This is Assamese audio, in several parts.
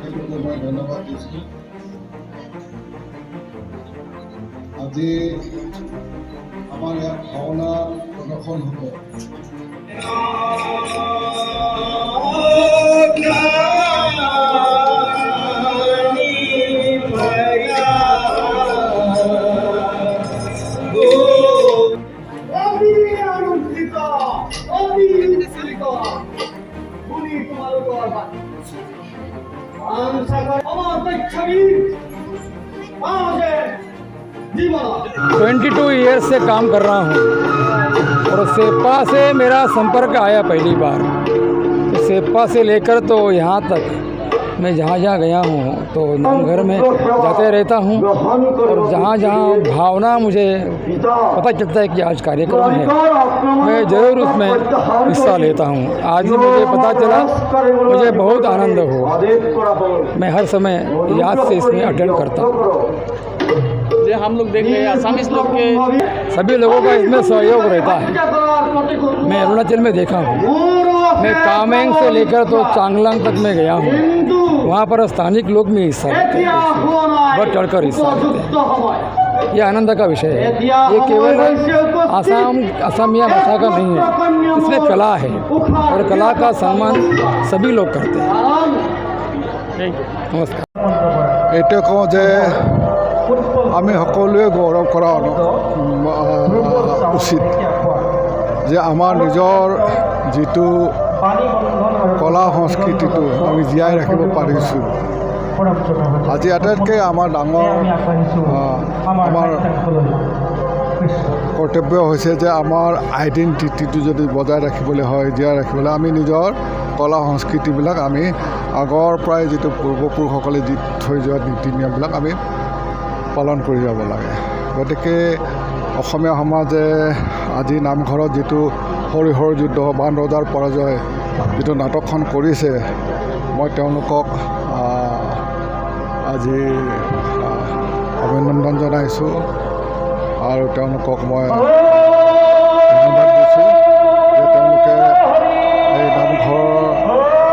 তেখেতলোকে মই ধন্যবাদ দিছোঁ। আজি আমাৰ ইয়াত ভাওনা প্ৰদৰ্শন হ'ব। $22 ईयर्स से काम कर रहा हूँ और सेप्पा से मेरा संपर्क आया पहली बार। सेप्पा से लेकर तो यहाँ तक मैं जहाँ जहाँ गया हूँ तो नामघर में जाते रहता हूँ और जहाँ जहाँ भावना मुझे पता चलता है कि आज कार्यक्रम है मैं ज़रूर उसमें हिस्सा लेता हूँ। आज ही मुझे पता चला, मुझे बहुत आनंद हुआ। मैं हर समय याद से इसमें अटेंड करता हूँ। जो हम लोग देख रहे हैं आसामीज लोग के सभी लोगों का इसमें सहयोग रहता है। मैं अरुणाचल में देखा हूँ, मैं कामेंग से लेकर तो चांगलांग तक में गया हूँ, वहाँ पर स्थानिक लोग भी हिस्सा लेते हैं, बढ़ चढ़कर हिस्सा लेते हैं। ये आनंद का विषय है। ये केवल असमिया भाषा का नहीं है, इसमें कला है और कला का सम्मान सभी लोग करते हैं। नमस्कार। এইটো কওঁ যে আমি সকলোৱে গৌৰৱ কৰা উচিত যে আমাৰ নিজৰ যিটো কলা সংস্কৃতিটো আমি জীয়াই ৰাখিব পাৰিছোঁ। আজি আটাইতকৈ আমাৰ ডাঙৰ আমাৰ কৰ্তব্য হৈছে যে আমাৰ আইডেণ্টিটিটো যদি বজাই ৰাখিবলৈ হয়, জীয়াই ৰাখিবলৈ আমি নিজৰ কলা সংস্কৃতিবিলাক আমি আগৰ পৰাই যিটো পূৰ্বপুৰুষসকলে দি থৈ যোৱা নীতি নিয়মবিলাক আমি পালন কৰি যাব লাগে। গতিকে অসমীয়া সমাজে আজি নামঘৰত যিটো হৰিহৰ যুদ্ধ বান ৰজাৰ পৰাজয় যিটো নাটকখন কৰিছে, মই তেওঁলোকক আজি অভিনন্দন জনাইছোঁ আৰু তেওঁলোকক মই ধন্যবাদ দিছোঁ যে তেওঁলোকে এই নামঘৰ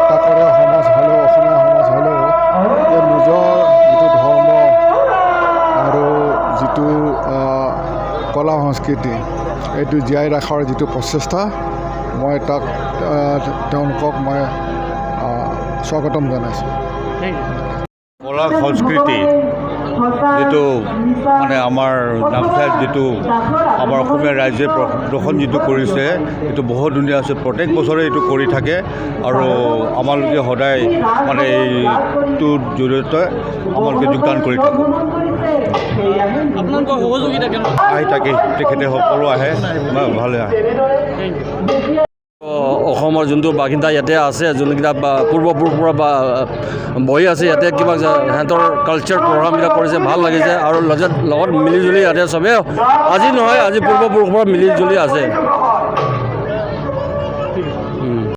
কাষৰীয়া সমাজ হ'লেও অসমীয়া সমাজ হ'লেও যে নিজৰ যিটো ধৰ্ম আৰু যিটো কলা সংস্কৃতি এইটো জীয়াই ৰখাৰ যিটো প্ৰচেষ্টা, মই তাক তেওঁলোকক মই স্বাগতম জনাইছোঁ। কলা সংস্কৃতি যিটো মানে আমাৰ নামচাইত যিটো আমাৰ অসমীয়া ৰাইজে প্ৰদৰ্শন যিটো কৰিছে এইটো বহুত ধুনীয়া আছে। প্ৰত্যেক বছৰে এইটো কৰি থাকে আৰু আমালোকে সদায় মানে এইটোৰ জৰিয়তে আমালোকে যোগদান কৰি থাকোঁ। আপোনালোকৰ সহযোগিতা কেনেকুৱা? আহি থাকে, তেখেতে সকলো আহে, ভালে আহে। অসমৰ যোনটো বাসিন্দা ইয়াতে আছে, যোনকেইটা পূৰ্বপুৰুষৰ পৰা বহি আছে ইয়াতে, কিবা সিহঁতৰ কালচাৰ প্ৰগ্ৰামবিলাক কৰিছে, ভাল লাগিছে আৰু লগত মিলিজুলি ইয়াতে চবেই আজি নহয় আজি পূৰ্বপুৰুষৰ পৰা মিলিজুলি আছে।